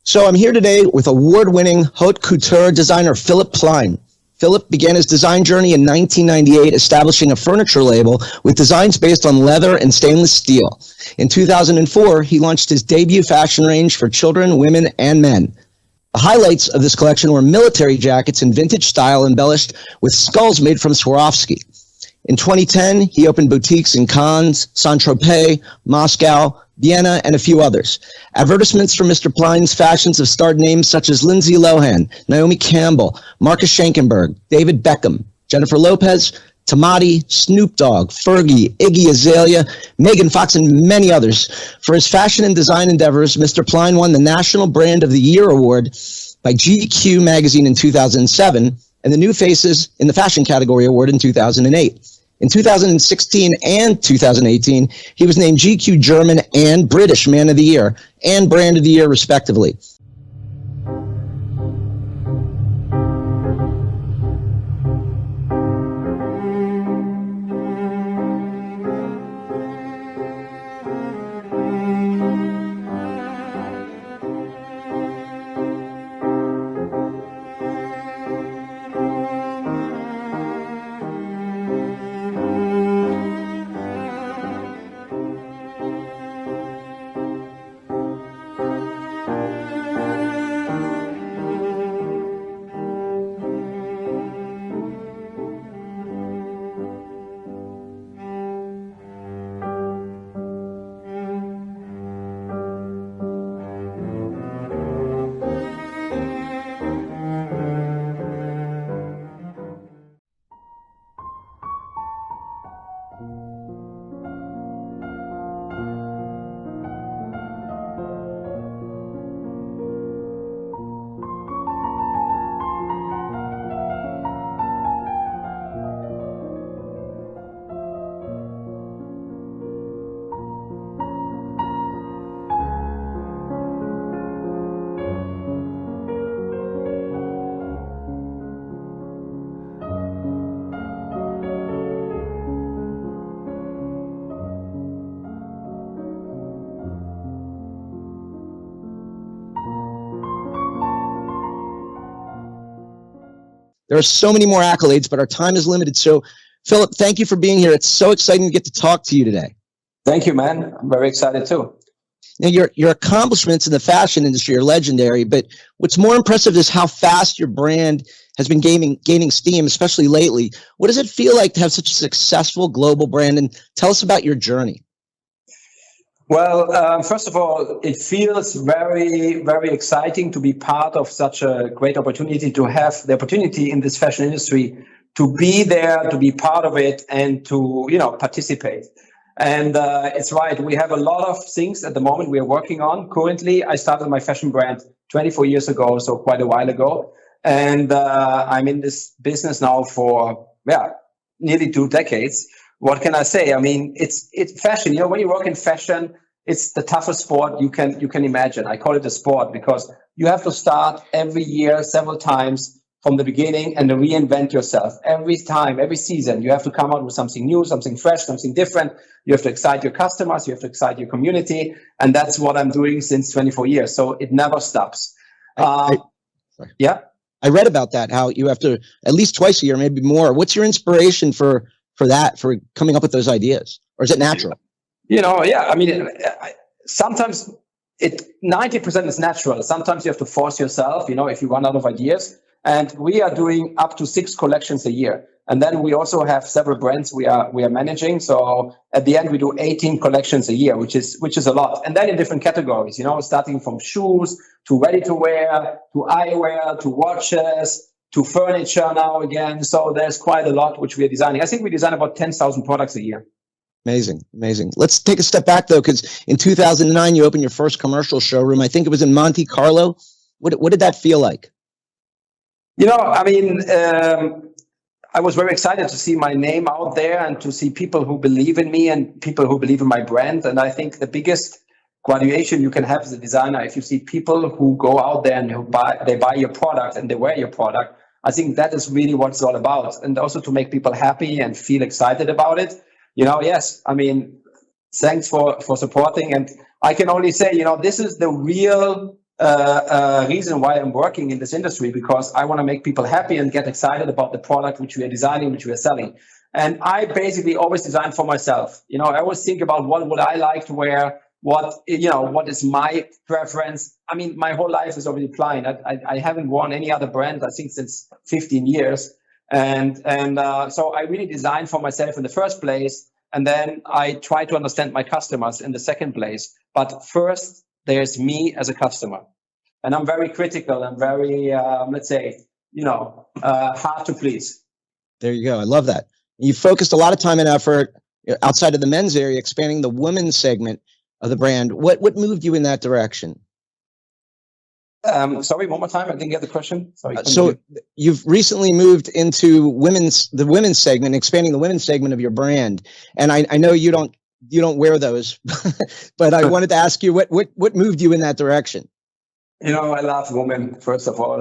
So I'm here today with award-winning haute couture designer Philipp Plein. Philipp began his design journey in 1998, establishing a furniture label with designs based on leather and stainless steel. In 2004, he launched his debut fashion range for children, women, and men. The highlights of this collection were military jackets in vintage style embellished with skulls made from Swarovski. In 2010, he opened boutiques in Cannes, Saint-Tropez, Moscow, Vienna, and a few others. Advertisements for Mr. Plein's fashions have starred names such as Lindsay Lohan, Naomi Campbell, Marcus Schenkenberg, David Beckham, Jennifer Lopez, Tamati, Snoop Dogg, Fergie, Iggy Azalea, Megan Fox, and many others. For his fashion and design endeavors, Mr. Plein won the National Brand of the Year award by GQ magazine in 2007 and the New Faces in the Fashion category award in 2008. In 2016 and 2018, he was named GQ German and British Man of the Year and Brand of the Year, respectively. There are so many more accolades, but our time is limited. So, Philipp, thank you for being here. It's so exciting to get to talk to you today. Thank you, man. I'm very excited too. Now, your accomplishments in the fashion industry are legendary, but what's more impressive is how fast your brand has been gaining steam, especially lately. What does it feel like to have such a successful global brand? And tell us about your journey. Well, first of all, it feels very, very exciting to be part of such a great opportunity, to have the opportunity in this fashion industry, to be there, to be part of it, and to, participate. And it's right. We have a lot of things at the moment we are working on. Currently, I started my fashion brand 24 years ago, so quite a while ago. And I'm in this business now for, nearly 2 decades. What can I say? I mean, it's fashion. When you work in fashion, it's the toughest sport you can imagine. I call it a sport because you have to start every year, several times from the beginning, and reinvent yourself. Every time, every season, you have to come out with something new, something fresh, something different. You have to excite your customers. You have to excite your community. And that's what I'm doing since 24 years. So it never stops. Yeah. I read about that, how you have to at least twice a year, maybe more. What's your inspiration for coming up with those ideas? Or is it natural? I mean, sometimes 90% is natural. Sometimes you have to force yourself, if you run out of ideas. And we are doing up to 6 collections a year. And then we also have several brands we are managing. So at the end, we do 18 collections a year, which is a lot. And then in different categories, starting from shoes to ready to wear, to eyewear, to watches, to furniture now again. So there's quite a lot which we are designing. I think we design about 10,000 products a year. Amazing. Let's take a step back, though, because in 2009, you opened your first commercial showroom. I think it was in Monte Carlo. What did that feel like? I was very excited to see my name out there and to see people who believe in me and people who believe in my brand. And I think the biggest graduation you can have as a designer, if you see people who go out there and they buy your product and they wear your product, I think that is really what it's all about. And also to make people happy and feel excited about it. Yes, thanks for supporting. And I can only say, this is the real reason why I'm working in this industry, because I want to make people happy and get excited about the product which we are designing, which we are selling. And I basically always design for myself. I always think about what would I like to wear, what is my preference. I mean, my whole life is already Plein. I haven't worn any other brand, I think, since 15 years. So I really design for myself in the first place. And then I try to understand my customers in the second place. But first, there's me as a customer. And I'm very critical and very, let's say, hard to please. There you go. I love that. You focused a lot of time and effort outside of the men's area, expanding the women's segment of the brand. What moved you in that direction? Sorry, one more time. I didn't get the question. Sorry. So you've recently moved into the women's segment, expanding the women's segment of your brand. And I know you don't wear those, but I wanted to ask you what moved you in that direction? I love women, first of all,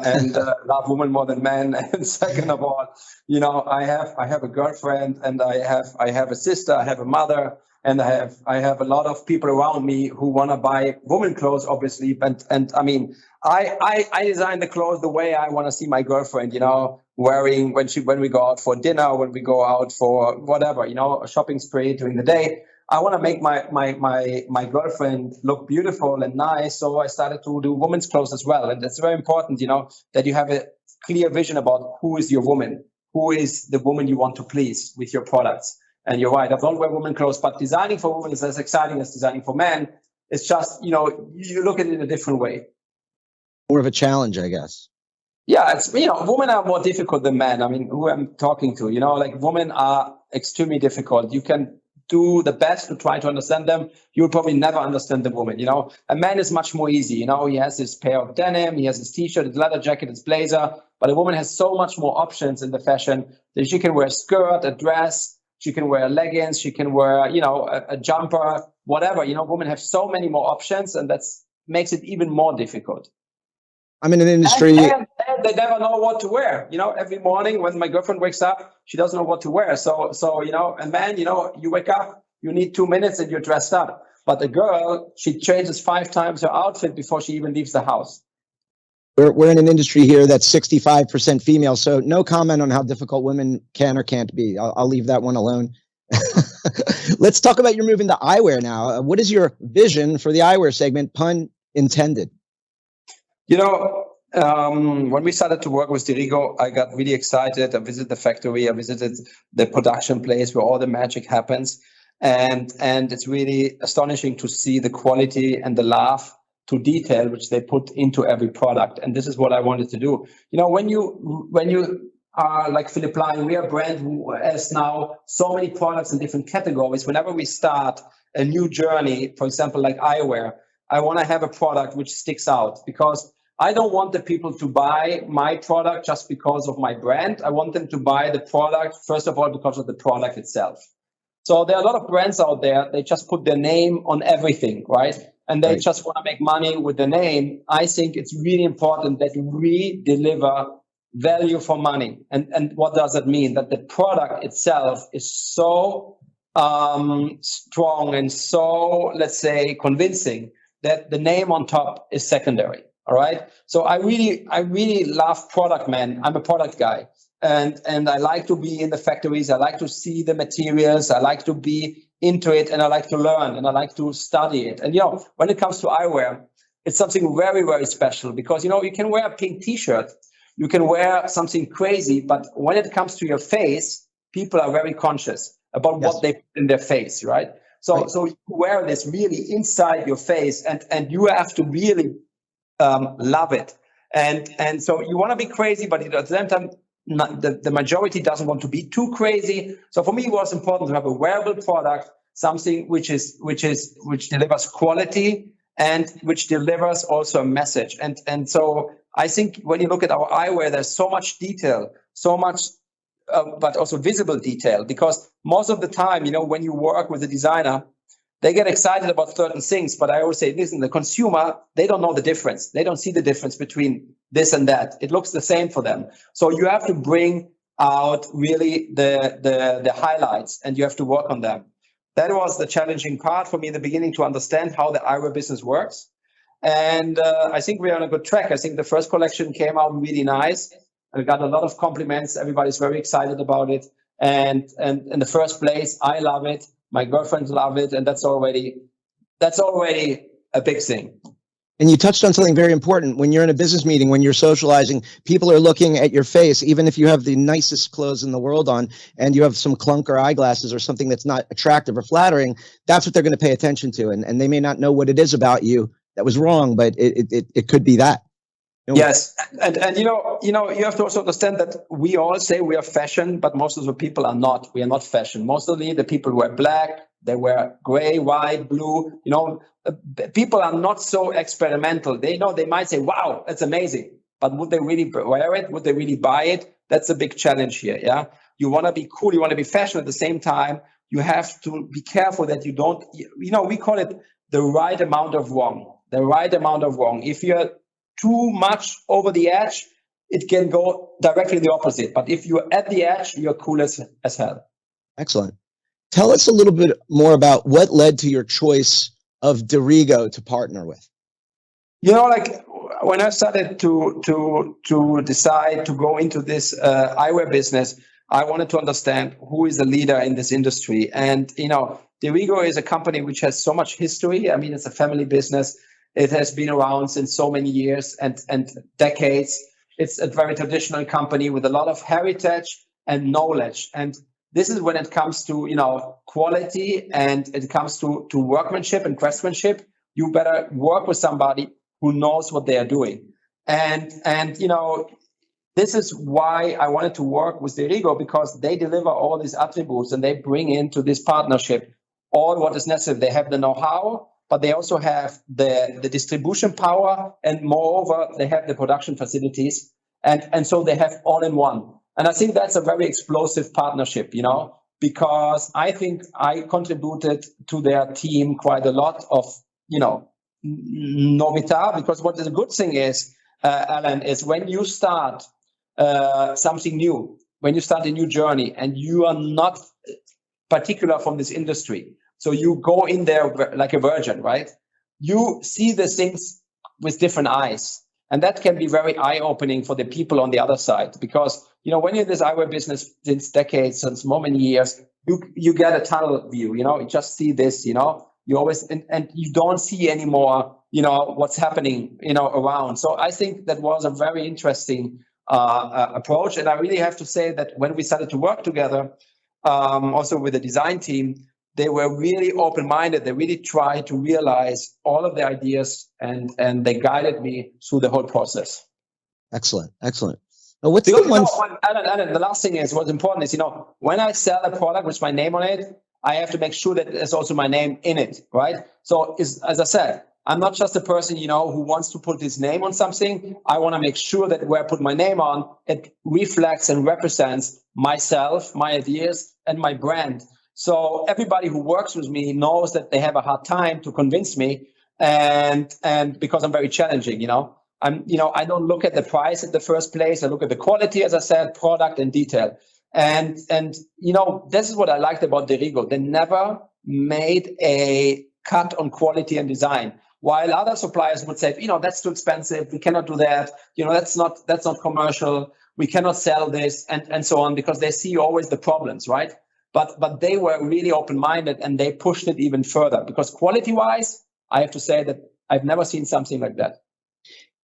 and love women more than men. And second of all, I have a girlfriend, and I have a sister, I have a mother, and I have a lot of people around me who want to buy women clothes, obviously. And I mean, I design the clothes the way I want to see my girlfriend, wearing when we go out for dinner, when we go out for whatever, a shopping spree during the day. I want to make my girlfriend look beautiful and nice. So I started to do women's clothes as well. And it's very important, that you have a clear vision about who is your woman, who is the woman you want to please with your products. And you're right, I don't wear women clothes, but designing for women is as exciting as designing for men. It's just, you look at it in a different way. More of a challenge, I guess. Yeah, it's, women are more difficult than men. I mean, who I'm talking to, women are extremely difficult. You can do the best to try to understand them. You'll probably never understand the woman. A man is much more easy. He has his pair of denim, he has his t-shirt, his leather jacket, his blazer. But a woman has so much more options in the fashion that she can wear a skirt, a dress, she can wear leggings, she can wear, a jumper, whatever. Women have so many more options, and that makes it even more difficult. I'm in an industry. And they never know what to wear. Every morning when my girlfriend wakes up, she doesn't know what to wear. So a man, you wake up, you need 2 minutes and you're dressed up. But a girl, she changes 5 times her outfit before she even leaves the house. We're in an industry here that's 65% female. So no comment on how difficult women can or can't be. I'll leave that one alone. Let's talk about your move into eyewear now. What is your vision for the eyewear segment, pun intended? When we started to work with Dirigo, I got really excited. I visited the factory. I visited the production place where all the magic happens. And it's really astonishing to see the quality and the love to detail which they put into every product. And this is what I wanted to do. When you are like Philipp Plein, we are a brand who has now so many products in different categories. Whenever we start a new journey, for example, like eyewear, I want to have a product which sticks out, because I don't want the people to buy my product just because of my brand. I want them to buy the product, first of all, because of the product itself. So there are a lot of brands out there, they just put their name on everything, right? And they just want to make money with the name. I think it's really important that we deliver value for money. And what does that mean? That the product itself is so strong and so, let's say, convincing that the name on top is secondary. All right. So I really love product, man. I'm a product guy. And I like to be in the factories. I like to see the materials. I like to be into it, and I like to learn, and I like to study it. And, when it comes to eyewear, it's something very, very special, because, you can wear a pink t-shirt, you can wear something crazy, but when it comes to your face, people are very conscious about what they put in their face, right? So you wear this really inside your face, and you have to really love it. And so you want to be crazy, but at the same time, the majority doesn't want to be too crazy. So for me, it was important to have a wearable product, something which delivers quality and which delivers also a message. And so I think when you look at our eyewear, there's so much detail, so much, but also visible detail, because most of the time, when you work with a designer, they get excited about certain things, but I always say, listen, the consumer, they don't know the difference. They don't see the difference between this and that. It looks the same for them. So you have to bring out really the highlights, and you have to work on them. That was the challenging part for me in the beginning, to understand how the eyewear business works. And I think we're on a good track. I think the first collection came out really nice. I got a lot of compliments. Everybody's very excited about it. And in the first place, I love it. My girlfriends love it. And that's already a big thing. And you touched on something very important. When you're in a business meeting, when you're socializing, people are looking at your face, even if you have the nicest clothes in the world on and you have some clunker eyeglasses or something that's not attractive or flattering, that's what they're going to pay attention to. And they may not know what it is about you that was wrong, but it could be that. Yes. And you have to also understand that we all say we are fashion, but most of the people are not. We are not fashion. Mostly the people wear black, they wear gray, white, blue. People are not so experimental. They might say, wow, that's amazing. But would they really wear it? Would they really buy it? That's a big challenge here. Yeah. You want to be cool. You want to be fashion at the same time. You have to be careful that you don't, we call it the right amount of wrong. The right amount of wrong. If you're too much over the edge, it can go directly the opposite. But if you're at the edge, you're cool as hell. Excellent. Tell us a little bit more about what led to your choice of Derigo to partner with. When I started to decide to go into this eyewear business, I wanted to understand who is the leader in this industry. And, Derigo is a company which has so much history. I mean, it's a family business. It has been around since so many years and decades. It's a very traditional company with a lot of heritage and knowledge. And this is when it comes to, quality and it comes to workmanship and craftsmanship. You better work with somebody who knows what they are doing. And this is why I wanted to work with Derigo, because they deliver all these attributes and they bring into this partnership all what is necessary. They have the know-how, but they also have the distribution power, and moreover, they have the production facilities. And so they have all in one. And I think that's a very explosive partnership, because I think I contributed to their team quite a lot of, novita, because what is a good thing is, Alan, is when you start something new, when you start a new journey and you are not particular from this industry, so you go in there like a virgin, right? You see the things with different eyes. And that can be very eye-opening for the people on the other side. Because, when you're in this eyewear business since decades, since so many years, you get a tunnel view, you just see this, you always, and you don't see anymore, what's happening, around. So I think that was a very interesting approach. And I really have to say that when we started to work together, also with the design team, they were really open-minded. They really tried to realize all of the ideas, and they guided me through the whole process. Excellent. Now, what's the one? Alan, the last thing is, what's important is, when I sell a product with my name on it, I have to make sure that there's also my name in it, right? So, as I said, I'm not just a person, who wants to put his name on something. I want to make sure that where I put my name on, it reflects and represents myself, my ideas, and my brand. So everybody who works with me knows that they have a hard time to convince me, and because I'm very challenging, I don't look at the price in the first place. I look at the quality, as I said, product and detail. And this is what I liked about Derigo. They never made a cut on quality and design. While other suppliers would say, that's too expensive. We cannot do that. That's not commercial. We cannot sell this and so on, because they see always the problems, right? But they were really open-minded, and they pushed it even further, because quality-wise, I have to say that I've never seen something like that.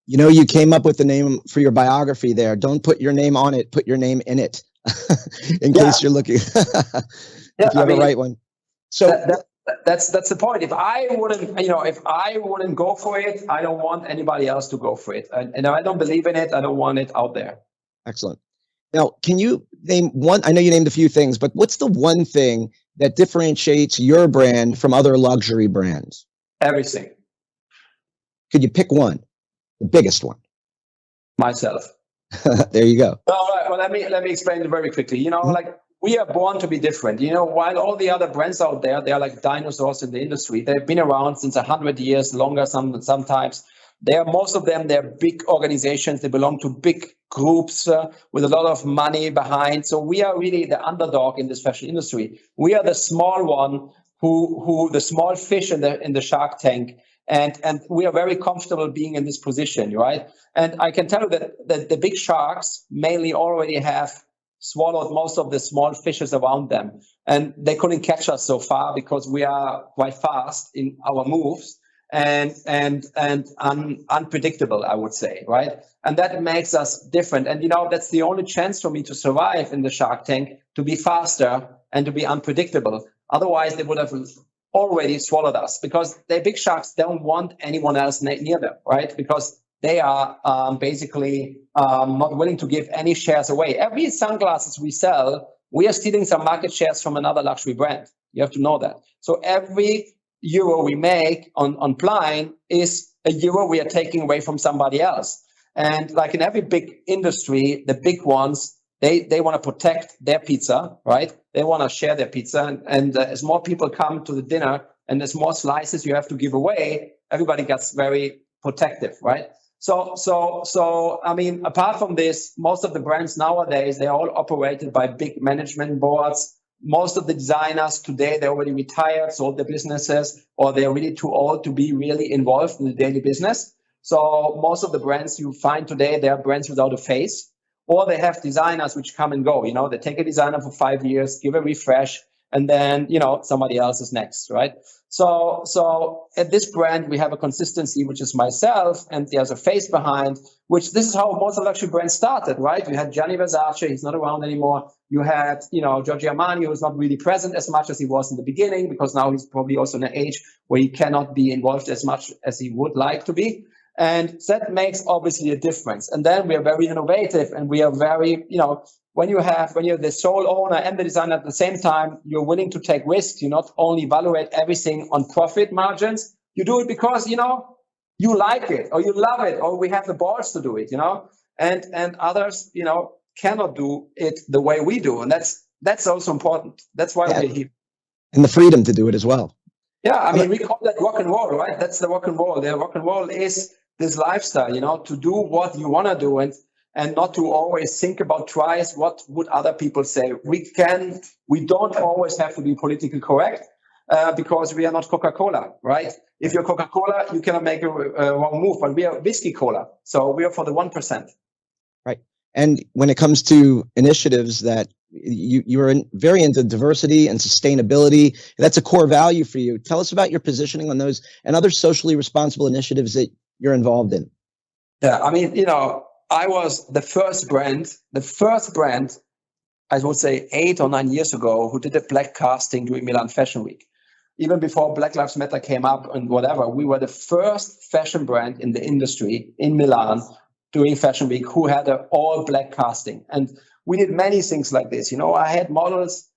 You came up with the name for your biography there. Don't put your name on it, put your name in it, in case you're looking. If you have a right one. So that's the point. If I wouldn't go for it, I don't want anybody else to go for it. And I don't believe in it. I don't want it out there. Excellent. Now, can you name one? I know you named a few things, but what's the one thing that differentiates your brand from other luxury brands? Everything. Could you pick one, the biggest one? Myself. There you go. All right. Well, let me explain it very quickly. We are born to be different. While all the other brands out there, they are like dinosaurs in the industry. They've been around since 100 years, longer sometimes. Most of them, they're big organizations. They belong to big groups with a lot of money behind. So we are really the underdog in this fashion industry. We are the small one, who the small fish in the shark tank. And we are very comfortable being in this position, right? And I can tell you that the big sharks mainly already have swallowed most of the small fishes around them. And they couldn't catch us so far because we are quite fast in our moves and unpredictable, I would say, right? And that makes us different. And, that's the only chance for me to survive in the Shark Tank, to be faster and to be unpredictable. Otherwise, they would have already swallowed us, because the big sharks don't want anyone else near them, right? Because they are basically not willing to give any shares away. Every sunglasses we sell, we are stealing some market shares from another luxury brand. You have to know that. So every euro we make on Plein is a euro we are taking away from somebody else. And like in every big industry, the big ones, they want to protect their pizza, right? They want to share their pizza. And as more people come to the dinner and there's more slices you have to give away, everybody gets very protective, right? So, I mean, apart from this, most of the brands nowadays, they're all operated by big management boards. Most of the designers today, they're already retired, sold their businesses, or they're really too old to be really involved in the daily business. So most of the brands you find today, they are brands without a face, or they have designers which come and go. They take a designer for 5 years, give a refresh, and then, somebody else is next, right? So at this brand, we have a consistency, which is myself, and there's a face behind, which this is how most of the luxury brands started, right? You had Gianni Versace, he's not around anymore. You had, Giorgio Armani, who's not really present as much as he was in the beginning, because now he's probably also in an age where he cannot be involved as much as he would like to be. And that makes obviously a difference. And then we are very innovative, and we are very, when you're the sole owner and the designer at the same time, you're willing to take risks. You not only evaluate everything on profit margins, you do it because, you like it, or you love it, or we have the balls to do it, and others, cannot do it the way we do. And that's also important. That's why we're here. And the freedom to do it as well. Yeah, I mean, we call that rock and roll, right? That's the rock and roll. The rock and roll is this lifestyle, to do what you want to do and not to always think about twice what would other people say. We don't always have to be politically correct because we are not Coca-Cola, right? If you're Coca-Cola, you cannot make a wrong move, but we are whiskey cola. So we are for the 1%. Right. And when it comes to initiatives that you are very into diversity and sustainability, that's a core value for you. Tell us about your positioning on those and other socially responsible initiatives that you're involved in. Yeah, I mean, I was the first brand, I would say 8 or 9 years ago, who did a black casting during Milan Fashion Week. Even before Black Lives Matter came up and whatever, we were the first fashion brand in the industry in Milan during Fashion Week who had an all black casting. And we did many things like this. I had models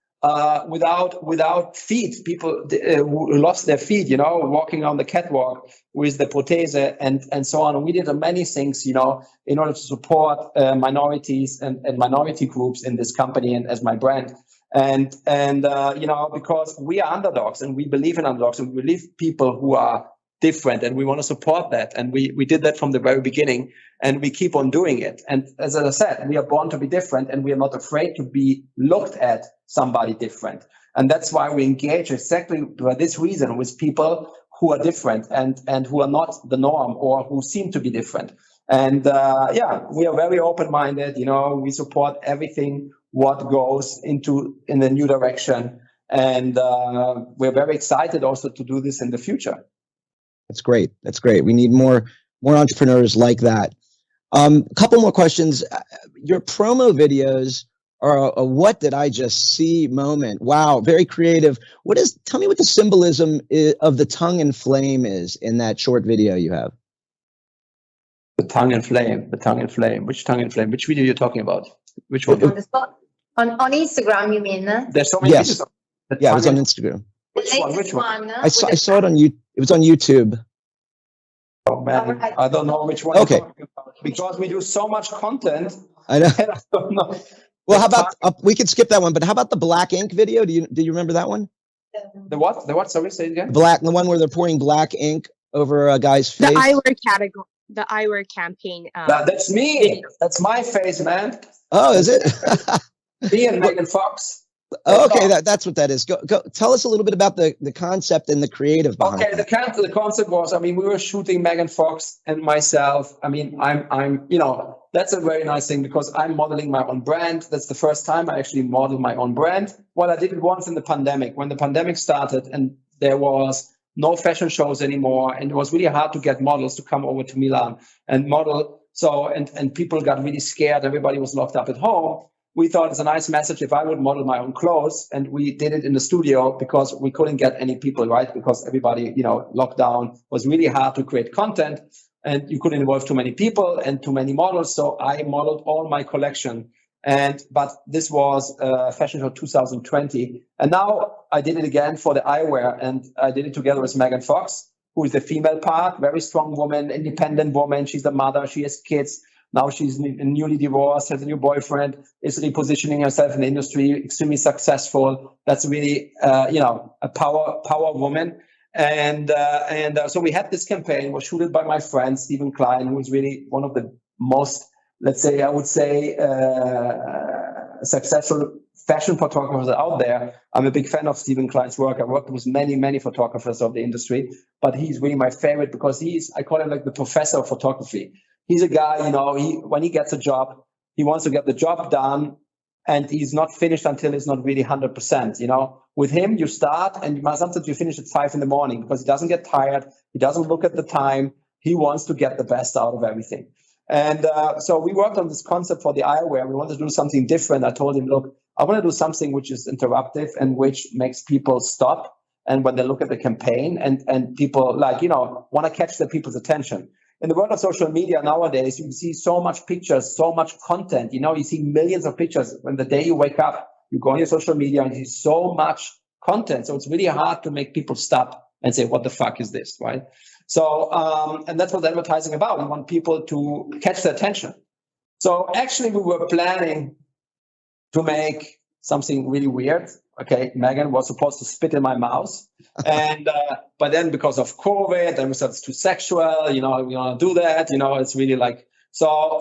without feet, people who lost their feet, walking on the catwalk with the prothese and so on. And we did many things, in order to support minorities and minority groups in this company and as my brand. And because we are underdogs and we believe in underdogs and we believe people who are different, and we want to support that. And we did that from the very beginning, and we keep on doing it. And as I said, we are born to be different, and we are not afraid to be looked at somebody different. And that's why we engage exactly for this reason with people who are different and who are not the norm or who seem to be different. And we are very open-minded. We support everything what goes in the new direction. And we're very excited also to do this in the future. That's great. That's great. We need more entrepreneurs like that. A couple more questions. Your promo videos are a what did I just see moment. Wow, very creative. Tell me what the symbolism of the tongue and flame is in that short video you have. The tongue and flame. Which tongue and flame? Which video are you talking about? Which one? On Instagram, you mean? There's so many videos. Yeah, it was on Instagram. Which one? I saw it on YouTube. It was on YouTube. Oh man, I don't know which one. Okay. Because we do so much content. I know. I don't know. Well, how about we could skip that one? But how about the black ink video? Do you remember that one? The what? The what? Sorry, say it again. The one where they're pouring black ink over a guy's face. The eyewear category. The eyewear campaign. That's me. That's my face, man. Oh, is it? Me and Megan Fox. Oh, okay, that's what that is. Go. Tell us a little bit about the concept and the creative behind Okay, it. the concept was, I mean, we were shooting Megan Fox and myself. I mean, that's a very nice thing because I'm modeling my own brand. That's the first time I actually modeled my own brand. Well, I did it once in the pandemic, when the pandemic started and there was no fashion shows anymore. And it was really hard to get models to come over to Milan and model. So, and people got really scared. Everybody was locked up at home. We thought it's a nice message if I would model my own clothes, and we did it in the studio because we couldn't get any people, right? Because everybody, lockdown was really hard to create content and you couldn't involve too many people and too many models. So I modeled all my collection. But this was Fashion Show 2020. And now I did it again for the eyewear, and I did it together with Megan Fox, who is the female part, very strong woman, independent woman. She's a mother, she has kids. Now she's newly divorced, has a new boyfriend, is repositioning herself in the industry, extremely successful. That's really, a power woman. And so we had this campaign, was shooted by my friend, Philipp Plein, who is really one of the most, let's say, I would say, successful fashion photographers out there. I'm a big fan of Philipp Plein's work. I worked with many photographers of the industry, but he's really my favorite because I call him like the professor of photography. He's a guy, when he gets a job, he wants to get the job done, and he's not finished until it's not really 100%. With him, you start and sometimes you finish at 5 a.m. because he doesn't get tired. He doesn't look at the time. He wants to get the best out of everything. And so we worked on this concept for the eyewear. We wanted to do something different. I told him, look, I want to do something which is interruptive and which makes people stop. And when they look at the campaign and people want to catch the people's attention. In the world of social media nowadays, you see so much pictures, so much content. You see millions of pictures. When the day you wake up, you go on your social media and you see so much content. So it's really hard to make people stop and say, what the fuck is this, right? So, and that's what advertising about. We want people to catch their attention. So actually we were planning to make something really weird. Okay, Megan was supposed to spit in my mouth, and but then because of COVID, then we said it's too sexual. We want to do that. It's really like so.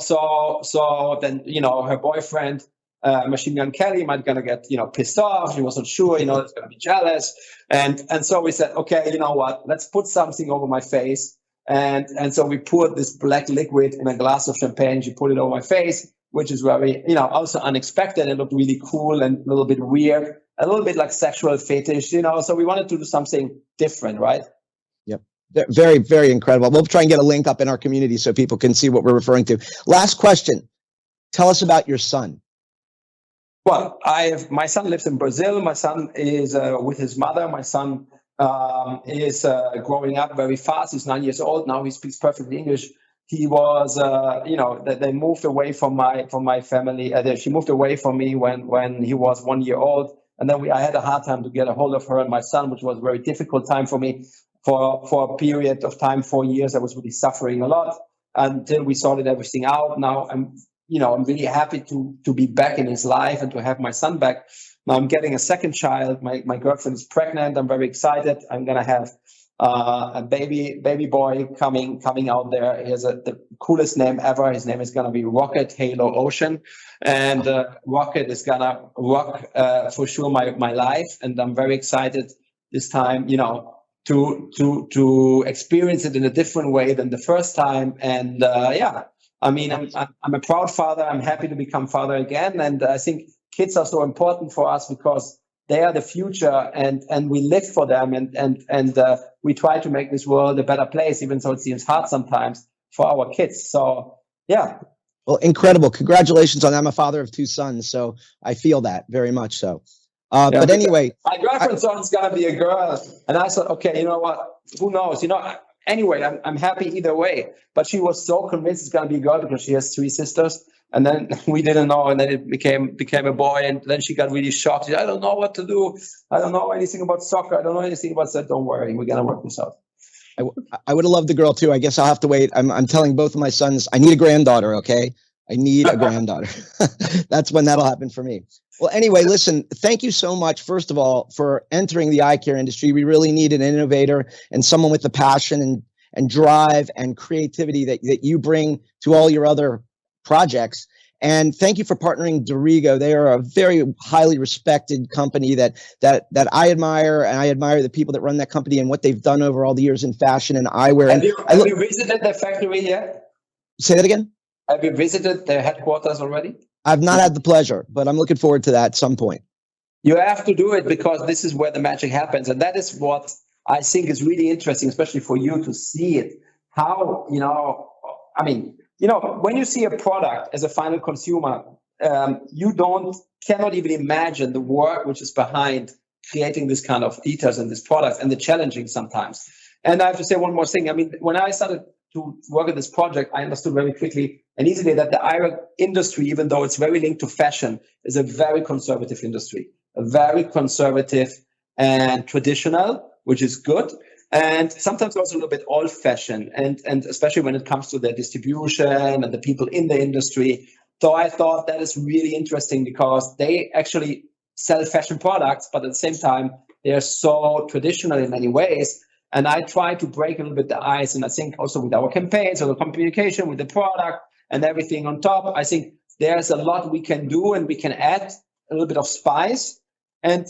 Then her boyfriend, Machine Gun Kelly, might gonna get pissed off. She wasn't sure. It's gonna be jealous, and so we said, okay, you know what? Let's put something over my face, and so we poured this black liquid in a glass of champagne. She put it over my face, which is very also unexpected. It looked really cool and a little bit weird. A little bit like sexual fetish, so we wanted to do something different, right? Yep. Very, very incredible. We'll try and get a link up in our community so people can see what we're referring to. Last question. Tell us about your son. Well, my son lives in Brazil. My son is with his mother. My son is growing up very fast. He's 9 years old now. He speaks perfectly English. He was, they moved away from my family. She moved away from me when he was 1 year old. And then I had a hard time to get a hold of her and my son, which was a very difficult time for me. For a period of time, 4 years, I was really suffering a lot until we sorted everything out. Now I'm really happy to be back in his life and to have my son back. Now I'm getting a second child. My girlfriend is pregnant. I'm very excited. I'm gonna have a baby boy coming out there. He has the coolest name ever. His name is gonna be Rocket Halo Ocean, and Rocket is gonna rock for sure my life. And I'm very excited this time, to experience it in a different way than the first time. And I'm a proud father. I'm happy to become father again, and I think kids are so important for us because they are the future, and we live for them, and we try to make this world a better place, even though it seems hard sometimes for our kids. So, yeah. Well, incredible. Congratulations on that. I'm a father of 2 sons, so I feel that very much so. But anyway. My girlfriend's son's going to be a girl. And I thought, okay, you know what? Who knows? Anyway, I'm happy either way. But she was so convinced it's going to be a girl because she has 3 sisters. And then we didn't know, and then it became a boy, and then she got really shocked. She said, I don't know what to do. I don't know anything about soccer. I don't know anything about that. Don't worry, we're gonna work this out. I would have loved a girl too. I guess I'll have to wait. I'm telling both of my sons, I need a granddaughter. Okay, I need a granddaughter. That's when that'll happen for me. Well, anyway, listen. Thank you so much, first of all, for entering the eye care industry. We really need an innovator and someone with the passion and drive and creativity that you bring to all your other projects. And thank you for partnering Dorigo. They are a very highly respected company that I admire, and I admire the people that run that company and what they've done over all the years in fashion and eyewear. Have you visited their factory yet? Say that again? Have you visited their headquarters already? I've not had the pleasure, but I'm looking forward to that at some point. You have to do it because this is where the magic happens. And that is what I think is really interesting, especially for you to see it. How, when you see a product as a final consumer, you cannot even imagine the work which is behind creating this kind of details in this product and the challenging sometimes. And I have to say one more thing. I mean, when I started to work at this project, I understood very quickly and easily that the eyewear industry, even though it's very linked to fashion, is a very conservative industry, a very conservative and traditional, which is good. And sometimes also a little bit old-fashioned, and especially when it comes to the distribution and the people in the industry. So I thought that is really interesting because they actually sell fashion products, but at the same time, they are so traditional in many ways. And I try to break a little bit the ice. And I think also with our campaigns or the communication with the product and everything on top, I think there's a lot we can do and we can add a little bit of spice. And,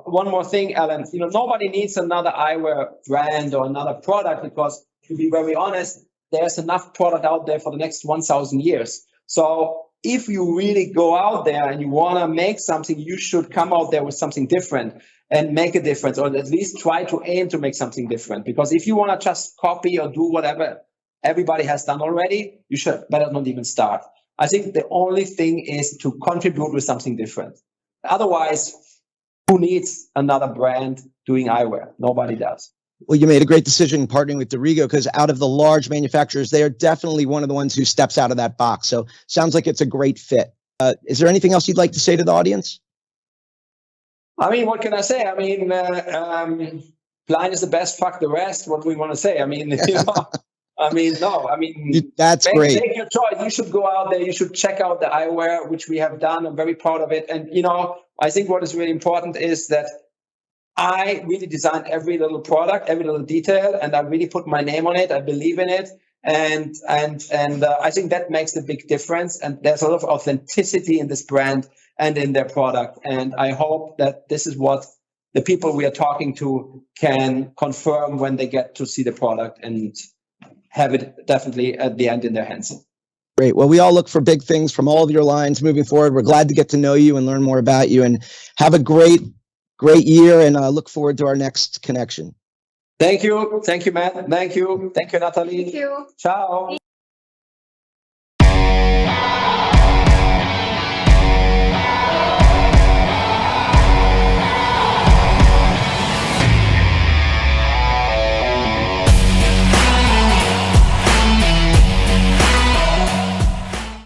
one more thing, Alan, nobody needs another eyewear brand or another product because, to be very honest, there's enough product out there for the next 1,000 years. So if you really go out there and you want to make something, you should come out there with something different and make a difference, or at least try to aim to make something different. Because if you want to just copy or do whatever everybody has done already, you should better not even start. I think the only thing is to contribute with something different. Otherwise, who needs another brand doing eyewear? Nobody does. Well, you made a great decision partnering with Dorigo because out of the large manufacturers, they are definitely one of the ones who steps out of that box. So sounds like it's a great fit. Is there anything else you'd like to say to the audience? I mean, what can I say? I mean, Plein is the best, fuck the rest. What do we want to say? I mean, that's great. Take your choice. You should go out there. You should check out the eyewear, which we have done. I'm very proud of it. And, I think what is really important is that I really design every little product, every little detail, and I really put my name on it. I believe in it. And I think that makes a big difference. And there's a lot of authenticity in this brand and in their product. And I hope that this is what the people we are talking to can confirm when they get to see the product and have it definitely at the end in their hands. Great. Well, we all look for big things from all of your lines moving forward. We're glad to get to know you and learn more about you, and have a great year, and look forward to our next connection. Thank you. Thank you, Matt. Thank you. Thank you, Natalie. Thank you. Ciao.